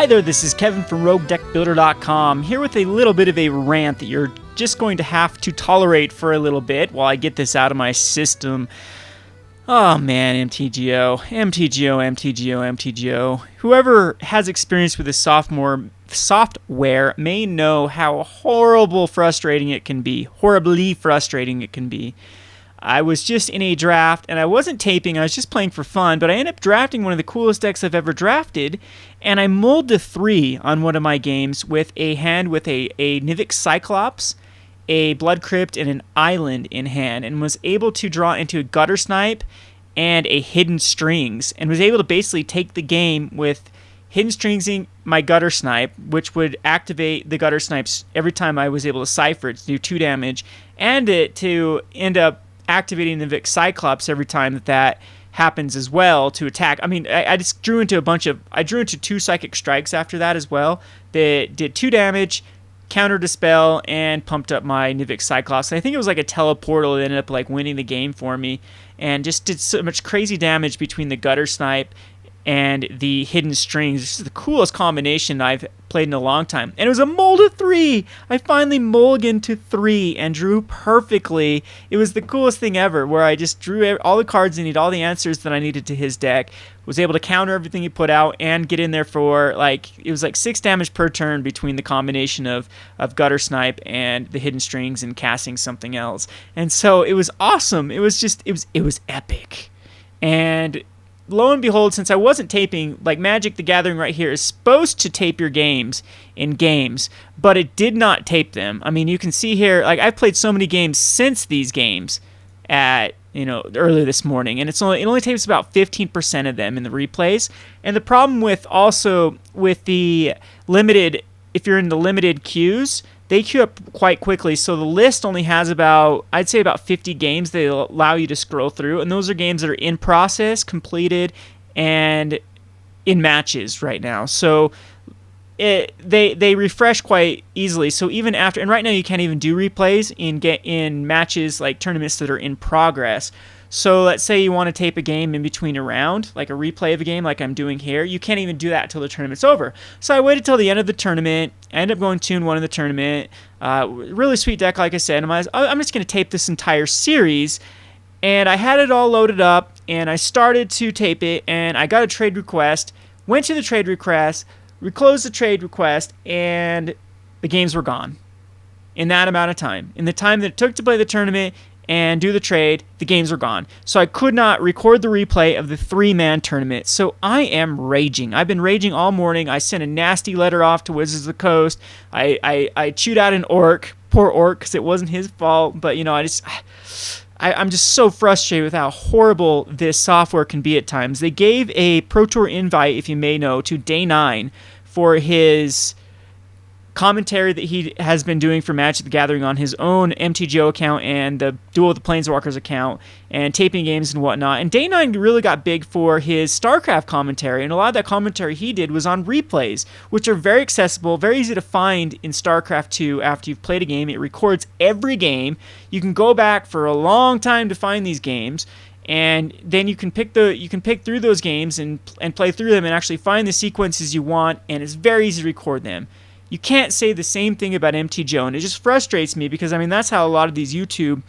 Hi there, this is Kevin from RogueDeckBuilder.com, here with a little bit of a rant that you're just going to have to tolerate for a little bit while I get this out of my system. Oh man, MTGO. Whoever has experience with this software may know how horribly frustrating it can be. I was just in a draft, and I wasn't taping, I was just playing for fun, but I ended up drafting one of the coolest decks I've ever drafted, and I mulled to 3 on one of my games with a hand with a Nivix Cyclops, a Blood Crypt, and an Island in hand, and was able to draw into a Gutter Snipe and a Hidden Strings, and was able to basically take the game with Hidden Stringsing my Gutter Snipe, which would activate the Gutter Snipes every time I was able to Cypher it to do 2 damage, and it to end up activating the Nivix Cyclops every time that happens as well to attack. I mean, I just drew into I drew into 2 Psychic Strikes after that as well that did 2 damage, countered a spell, and pumped up my Nivix Cyclops. And I think it was like a teleportal that ended up like winning the game for me, and just did so much crazy damage between the Gutter Snipe and the Hidden Strings. This is the coolest combination I've played in a long time. And it was a mull to 3! I finally mulliganed to 3 and drew perfectly. It was the coolest thing ever, where I just drew all the cards I needed, all the answers that I needed to his deck, was able to counter everything he put out, and get in there for, it was like 6 damage per turn between the combination of Gutter Snipe and the Hidden Strings and casting something else. And so it was awesome. It was epic. And lo and behold, since I wasn't taping, like Magic the Gathering right here is supposed to tape your games in games, but it did not tape them. I mean, you can see here, like I've played so many games since these games at, earlier this morning, and it only tapes about 15% of them in the replays. And the problem with the limited, if you're in the limited queues, they queue up quite quickly, so the list only has I'd say about 50 games they allow you to scroll through, and those are games that are in process, completed, and in matches right now. So they refresh quite easily. So even after, and right now you can't even do replays in matches, like tournaments that are in progress. So let's say you want to tape a game in between a round, like a replay of a game like I'm doing here. You can't even do that until the tournament's over. So I waited till the end of the tournament. I ended up going 2-1 in the tournament. Really sweet deck, like I said. I'm just going to tape this entire series. And I had it all loaded up, and I started to tape it, and I got a trade request, went to the trade request, reclosed the trade request, and the games were gone. In that amount of time. In the time that it took to play the tournament and do the trade, the games were gone. So I could not record the replay of the 3-man tournament. So I am raging. I've been raging all morning. I sent a nasty letter off to Wizards of the Coast. I chewed out an orc, poor orc, because it wasn't his fault. But I'm just so frustrated with how horrible this software can be at times. They gave a Pro Tour invite, if you may know, to Day 9 for his commentary that he has been doing for Magic the Gathering on his own MTGO account and the Duel of the Planeswalkers account, and taping games and whatnot. And Day 9 really got big for his StarCraft commentary, and a lot of that commentary he did was on replays, which are very accessible, very easy to find in StarCraft 2 after you've played a game. It records every game. You can go back for a long time to find these games, and then you can pick through those games and play through them and actually find the sequences you want, and it's very easy to record them. You can't say the same thing about MTGO, and it just frustrates me because, that's how a lot of these YouTube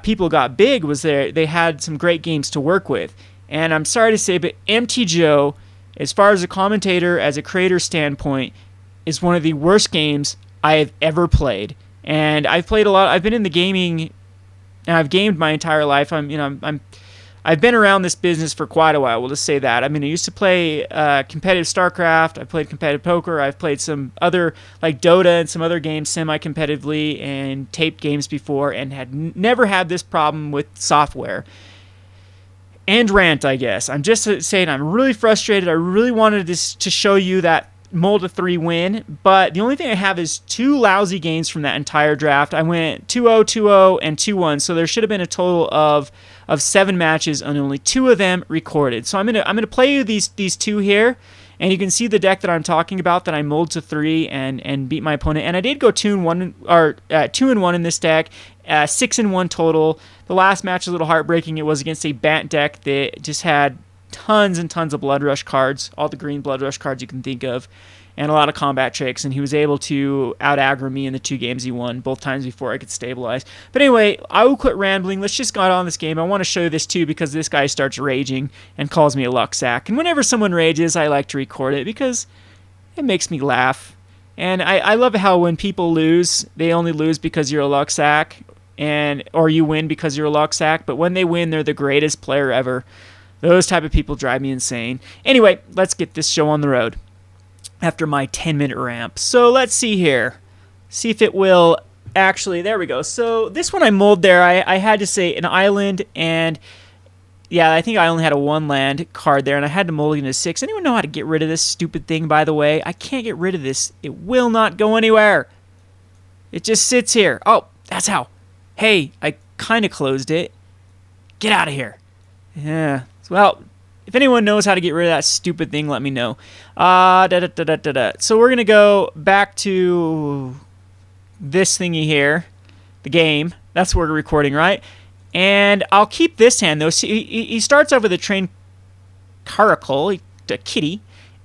people got big, was they had some great games to work with. And I'm sorry to say, but MTGO, as far as a commentator, as a creator standpoint, is one of the worst games I have ever played. And I've played a lot. I've been in the gaming, and I've gamed my entire life. I've been around this business for quite a while, we'll just say that. I used to play competitive StarCraft, I've played competitive poker, I've played some other, like Dota and some other games semi-competitively, and taped games before, and had never had this problem with software. And rant, I guess. I'm just saying I'm really frustrated. I really wanted to show you that mull to 3 win, but the only thing I have is 2 lousy games from that entire draft. I went 2-0, 2-0, and 2-1, so there should have been a total of 7 matches, and only 2 of them recorded. So I'm gonna play you these 2 here, and you can see the deck that I'm talking about that I mulled to 3 and beat my opponent. And I did go 2-1 in this deck, 6-1 total. The last match was a little heartbreaking. It was against a Bant deck that just had tons and tons of Blood Rush cards, all the green Blood Rush cards you can think of. and a lot of combat tricks, and he was able to out-aggro me in the 2 games he won, both times before I could stabilize. But anyway, I will quit rambling. Let's just get on this game. I want to show you this too because this guy starts raging and calls me a luck sack. And whenever someone rages, I like to record it because it makes me laugh. And I love how when people lose, they only lose because you're a luck sack, or you win because you're a luck sack. But when they win, they're the greatest player ever. Those type of people drive me insane. Anyway, let's get this show on the road after my 10-minute ramp. So let's see here. See if it will actually... There we go. So this one I mulled there. I had to say an island, and yeah, I think I only had a 1 land card there, and I had to mull it into 6. Anyone know how to get rid of this stupid thing, by the way? I can't get rid of this. It will not go anywhere. It just sits here. Oh, that's how. Hey, I kind of closed it. Get out of here. Yeah. Well, if anyone knows how to get rid of that stupid thing, let me know. So we're going to go back to this thingy here, the game. That's where we're recording, right? And I'll keep this hand, though. See, he starts off with a trained caracal, a kitty,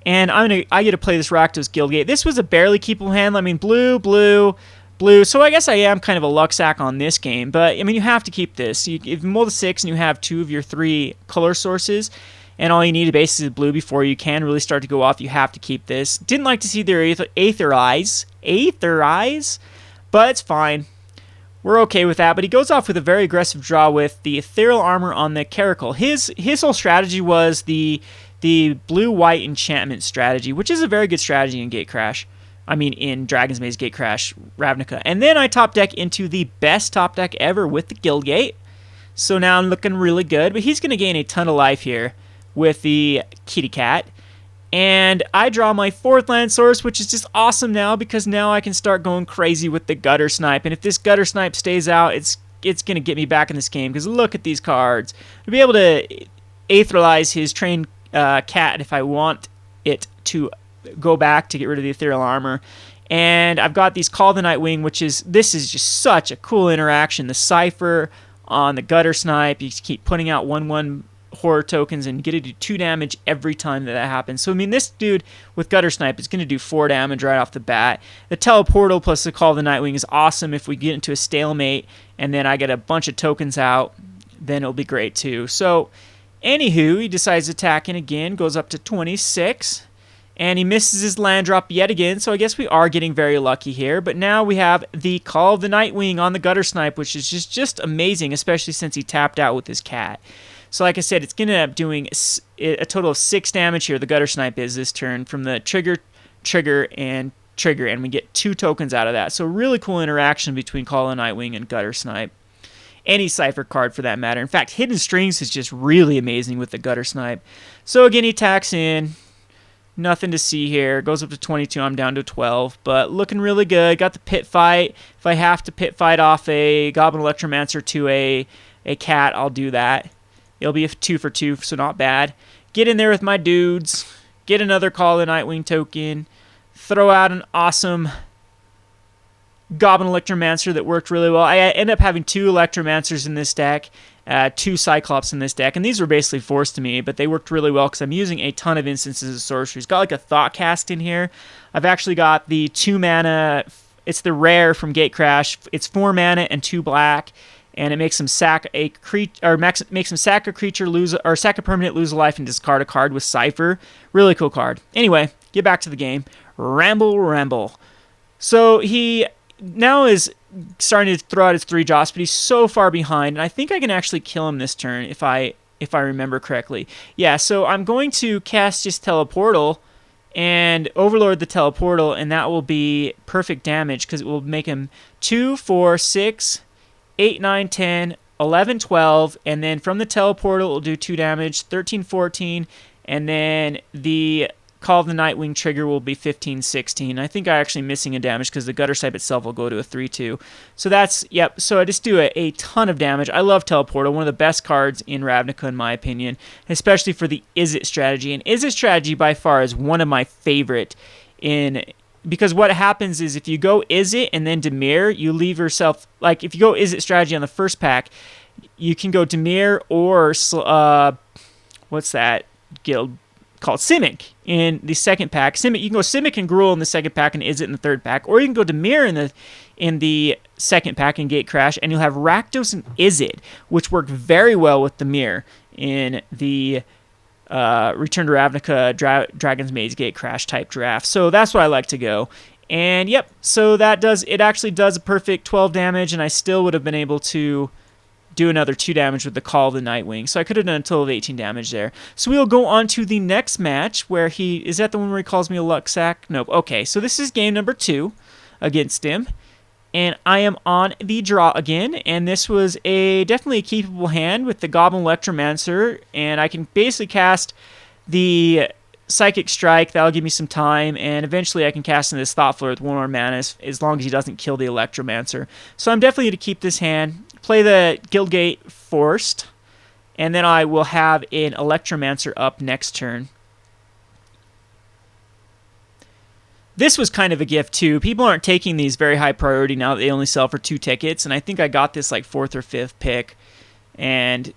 and I get to play this Rakdos Guildgate. This was a barely keepable hand. I mean, blue, blue, blue. So I guess I am kind of a luck sack on this game, but I mean, you have to keep this. If you mull the 6 and you have 2 of your 3 color sources, and all you need basically is blue before you can really start to go off, you have to keep this. Didn't like to see their Aether Eyes, but it's fine. We're okay with that, but he goes off with a very aggressive draw with the Ethereal Armor on the Caracal. His whole strategy was the blue-white enchantment strategy, which is a very good strategy in Gatecrash. I mean, in Dragon's Maze, Gatecrash, Ravnica. And then I top deck into the best top deck ever with the Guildgate. So now I'm looking really good, but he's going to gain a ton of life here with the Kitty Cat. And I draw my 4th land source, which is just awesome now because now I can start going crazy with the Gutter Snipe. And if this Gutter Snipe stays out, it's going to get me back in this game because look at these cards. I'll be able to Aetherealize his trained cat if I want it to go back to get rid of the Ethereal Armor. And I've got these Call the Nightwing, this is just such a cool interaction. The Cypher on the Gutter Snipe, you keep putting out 1/1 horror tokens and get to do 2 damage every time that happens. So I mean, this dude with Gutter Snipe is going to do 4 damage right off the bat. The Teleportal plus the Call the Nightwing is awesome if we get into a stalemate and then I get a bunch of tokens out, then it'll be great too. So anywho, he decides to attack in again, goes up to 26. And he misses his land drop yet again, so I guess we are getting very lucky here. But now we have the Call of the Nightwing on the Gutter Snipe, which is just amazing, especially since he tapped out with his cat. So like I said, it's going to end up doing a total of 6 damage here, the Gutter Snipe is this turn, from the trigger, and we get 2 tokens out of that. So really cool interaction between Call of the Nightwing and Gutter Snipe. Any Cypher card for that matter. In fact, Hidden Strings is just really amazing with the Gutter Snipe. So again, he attacks in. Nothing to see here. Goes up to 22. I'm down to 12. But looking really good. Got the pit fight. If I have to pit fight off a Goblin Electromancer to a cat, I'll do that. It'll be a 2 for 2, so not bad. Get in there with my dudes. Get another Call of the Nightwing token. Throw out an awesome Goblin Electromancer that worked really well. I ended up having 2 Electromancers in this deck. 2 Cyclops in this deck, and these were basically forced to me, but they worked really well because I'm using a ton of instances of sorceries. Got like a Thoughtcast in here. I've actually got the 2 mana, it's the rare from Gatecrash. It's 4 mana and 2 black, and it makes them sack a creature, or makes them sack a creature, sack a permanent, lose a life, and discard a card with Cypher. Really cool card. Anyway, get back to the game. Ramble. So he now is starting to throw out his 3 drops, but he's so far behind, and I think I can actually kill him this turn if I remember correctly. Yeah, so I'm going to cast just Teleportal and Overlord the Teleportal, and that will be perfect damage because it will make him 2, 4, 6, 8, 9, 10, 11, 12, and then from the Teleportal it will do 2 damage, 13, 14, and then the Call of the Nightwing trigger will be 15, 16. I think I'm actually missing a damage because the Gutter Snipe itself will go to a 3-2. So that's, yep, so I just do a ton of damage. I love Teleportal, one of the best cards in Ravnica in my opinion, especially for the Izzet strategy. And Izzet strategy by far is one of my favorite because what happens is if you go Izzet and then Dimir, you leave yourself, like if you go Izzet strategy on the first pack, you can go Dimir or, what's that guild? called Simic in the second pack. Simic, you can go Simic and Gruul in the second pack and Izzet in the third pack, or you can go Dimir in the second pack and Gate Crash, and you'll have Rakdos and Izzet, which work very well with Dimir in the Return to Ravnica, Dragon's Maze, Gate Crash type draft. So that's what I like to go. And yep, so it actually does a perfect 12 damage, and I still would have been able to do another 2 damage with the Call of the Nightwing. So I could have done a total of 18 damage there. So we'll go on to the next match where is that the one where he calls me a luck sack? Nope. Okay, so this is game number 2 against him. And I am on the draw again, and this was definitely a keepable hand with the Goblin Electromancer, and I can basically cast the Psychic Strike. That'll give me some time, and eventually I can cast in this Thought Flare with 1 more mana as long as he doesn't kill the Electromancer. So I'm definitely going to keep this hand, play the Guildgate Forced, and then I will have an Electromancer up next turn. This was kind of a gift, too. People aren't taking these very high priority now that they only sell for 2 tickets, and I think I got this like 4th or 5th pick, and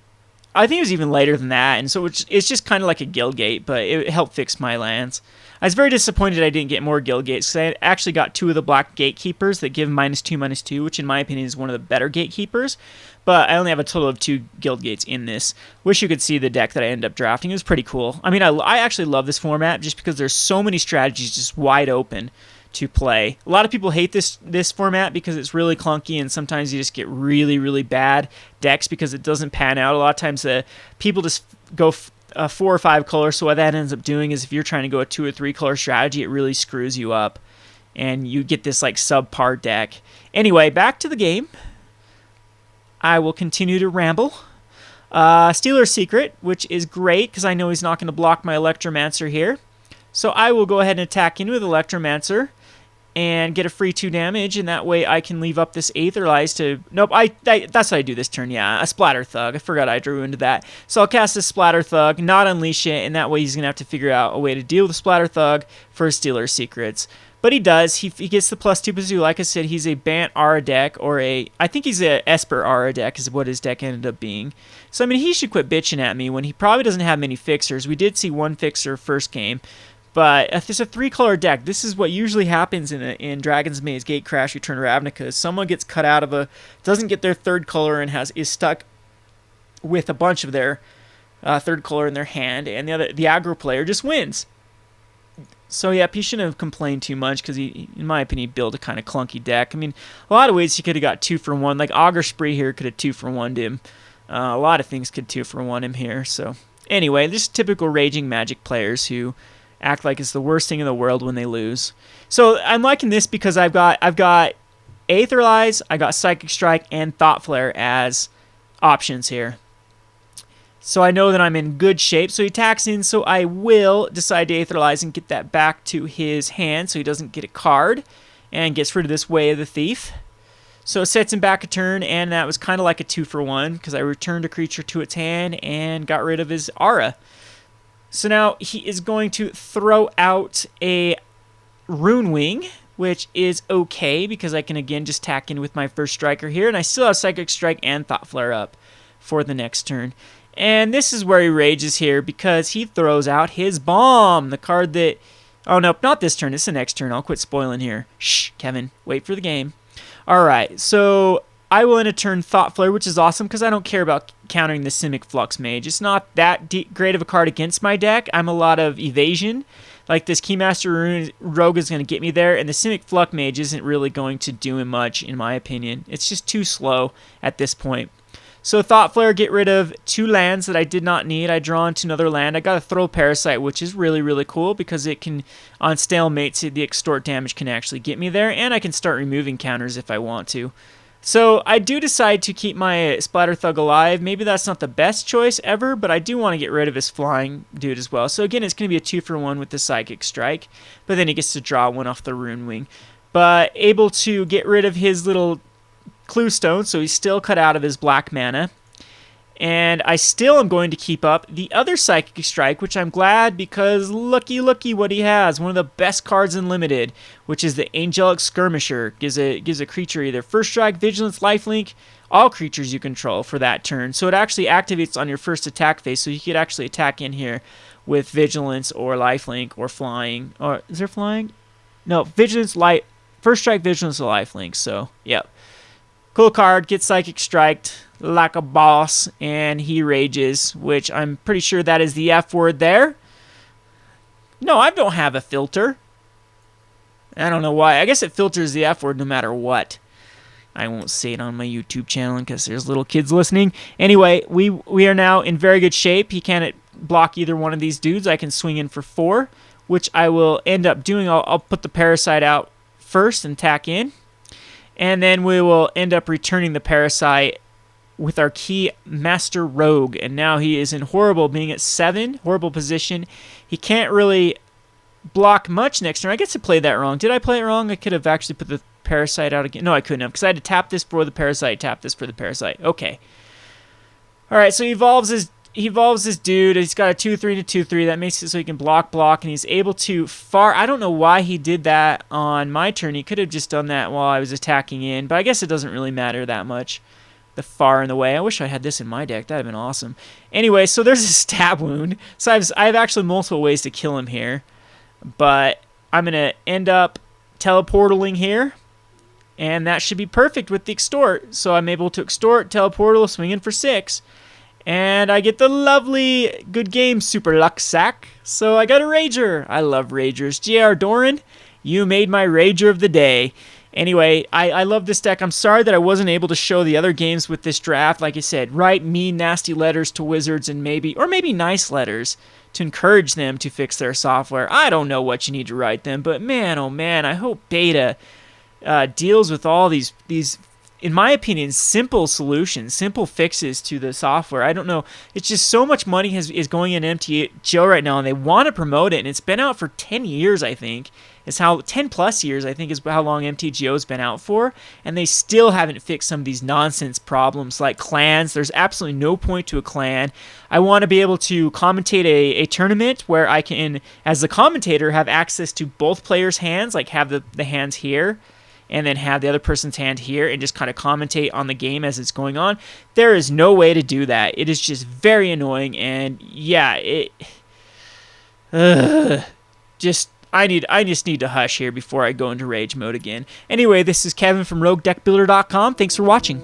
I think it was even later than that, and so it's just kind of like a Guildgate, but it helped fix my lands. I was very disappointed I didn't get more Guildgates, because I actually got 2 of the black Gatekeepers that give -2/-2, which in my opinion is one of the better Gatekeepers, but I only have a total of 2 Guildgates in this. Wish you could see the deck that I ended up drafting. It was pretty cool. I mean, I actually love this format just because there's so many strategies just wide open to play. A lot of people hate this format because it's really clunky, and sometimes you just get really, really bad decks because it doesn't pan out. A lot of times people just go 4 or 5 colors, so what that ends up doing is if you're trying to go a 2 or 3 color strategy, it really screws you up, and you get this like subpar deck. Anyway, back to the game. I will continue to ramble. Stealer's Secret, which is great because I know he's not going to block my Electromancer here. So I will go ahead and attack in with Electromancer and get a free 2 damage, and that way I can leave up this Aetherlize to... Nope, that's what I do this turn, yeah. A Splatter Thug. I forgot I drew into that. So I'll cast a Splatter Thug, not unleash it, and that way he's going to have to figure out a way to deal with the Splatter Thug for his Stealer's Secrets. But he does. He gets the +2/+2. Like I said, he's a Bant Aura deck, or I think he's a Esper Aura deck is what his deck ended up being. So, I mean, he should quit bitching at me when he probably doesn't have many fixers. We did see 1 fixer first game. But if it's a 3-color deck, this is what usually happens in Dragon's Maze, Gate Crash, Return to Ravnica. Someone gets cut out of doesn't get their 3rd color and is stuck with a bunch of their 3rd color in their hand, and the aggro player just wins. So yeah, he shouldn't have complained too much because he, in my opinion, built a kind of clunky deck. I mean, a lot of ways he could have got 2 for 1. Like Augur Spree here could have 2 for 1'd him. A lot of things could 2 for 1 him here. So anyway, just typical Raging Magic players who act like it's the worst thing in the world when they lose. So I'm liking this because I've got Aetherlize, I got Psychic Strike, and Thought Flare as options here. So I know that I'm in good shape. So he attacks in, so I will decide to Aetherlize and get that back to his hand so he doesn't get a card and gets rid of this Way of the Thief. So it sets him back a turn, and that was kind of like a 2 for 1 because I returned a creature to its hand and got rid of his Aura. So now he is going to throw out a Rune Wing, which is okay because I can again just tack in with my first striker here, and I still have Psychic Strike and Thought Flare up for the next turn. And this is where he rages here because he throws out his Bomb, the card that... Oh, no, not this turn. It's the next turn. I'll quit spoiling here. Shh, Kevin. Wait for the game. All right, so I will end a turn Thought Flare, which is awesome because I don't care about countering the Simic Flux Mage. It's not that great of a card against my deck. I'm a lot of evasion. Like this Keymaster Rogue is going to get me there, and the Simic Flux Mage isn't really going to do him much, in my opinion. It's just too slow at this point. So Thought Flare, get rid of 2 lands that I did not need. I draw into another land. I got a Throw Parasite, which is really, really cool because it can, on stalemates, the extort damage can actually get me there, and I can start removing counters if I want to. So I do decide to keep my Splatter Thug alive. Maybe that's not the best choice ever, but I do want to get rid of his flying dude as well. So again, it's going to be a 2 for 1 with the Psychic Strike, but then he gets to draw 1 off the Rune Wing. But able to get rid of his little Clue Stone, so he's still cut out of his black mana. And I still am going to keep up the other Psychic Strike, which I'm glad because looky what he has. One of the best cards in Limited, which is the Angelic Skirmisher. Gives a creature either First Strike, Vigilance, Lifelink, all creatures you control for that turn. So it actually activates on your first attack phase, so you could actually attack in here with vigilance or lifelink or flying. Or is there flying? No, vigilance, light. First strike, vigilance, or lifelink. So, yep. Cool card, gets psychic striked like a boss, and he rages, which I'm pretty sure that is the F word there. No, I don't have a filter. I don't know why. I guess it filters the F word no matter what. I won't say it on my YouTube channel because there's little kids listening. Anyway, we are now in very good shape. He can't block either one of these dudes. I can swing in for 4, which I will end up doing. I'll put the parasite out first and tack in. And then we will end up returning the parasite with our key Master Rogue. And now he is in horrible, being at 7, horrible position. He can't really block much next turn. I guess I played that wrong. Did I play it wrong? I could have actually put the parasite out again. No, I couldn't have, because I had to tap this for the parasite, tap this for the parasite. Okay. All right, so he evolves his dude. He's got a 2/3 to 2/3. That makes it so he can block, and he's able to far. I don't know why he did that on my turn. He could have just done that while I was attacking in, but I guess it doesn't really matter that much. The far in the way. I wish I had this in my deck. That would have been awesome. Anyway, so there's a stab wound. So I have actually multiple ways to kill him here, but I'm gonna end up teleportaling here. And that should be perfect with the extort. So I'm able to extort, teleportal, swing in for 6. And I get the lovely good game super luck sack. So I got a Rager. I love Ragers. J.R. Doran, you made my Rager of the day. Anyway, I love this deck. I'm sorry that I wasn't able to show the other games with this draft. Like I said, write mean, nasty letters to Wizards and maybe nice letters to encourage them to fix their software. I don't know what you need to write them, but man, oh man, I hope Beta deals with all these, in my opinion, simple solutions, simple fixes to the software. I don't know. It's just so much money is going in MTGO right now, and they want to promote it, and it's been out for 10 years, I think. 10 plus years, I think, is how long MTGO's been out for, and they still haven't fixed some of these nonsense problems like clans. There's absolutely no point to a clan. I want to be able to commentate a tournament where I can, as the commentator, have access to both players' hands, like have the hands here, and then have the other person's hand here and just kind of commentate on the game as it's going on. There is no way to do that. It is just very annoying, and yeah, I just need to hush here before I go into rage mode again. Anyway, this is Kevin from RogueDeckBuilder.com. Thanks for watching.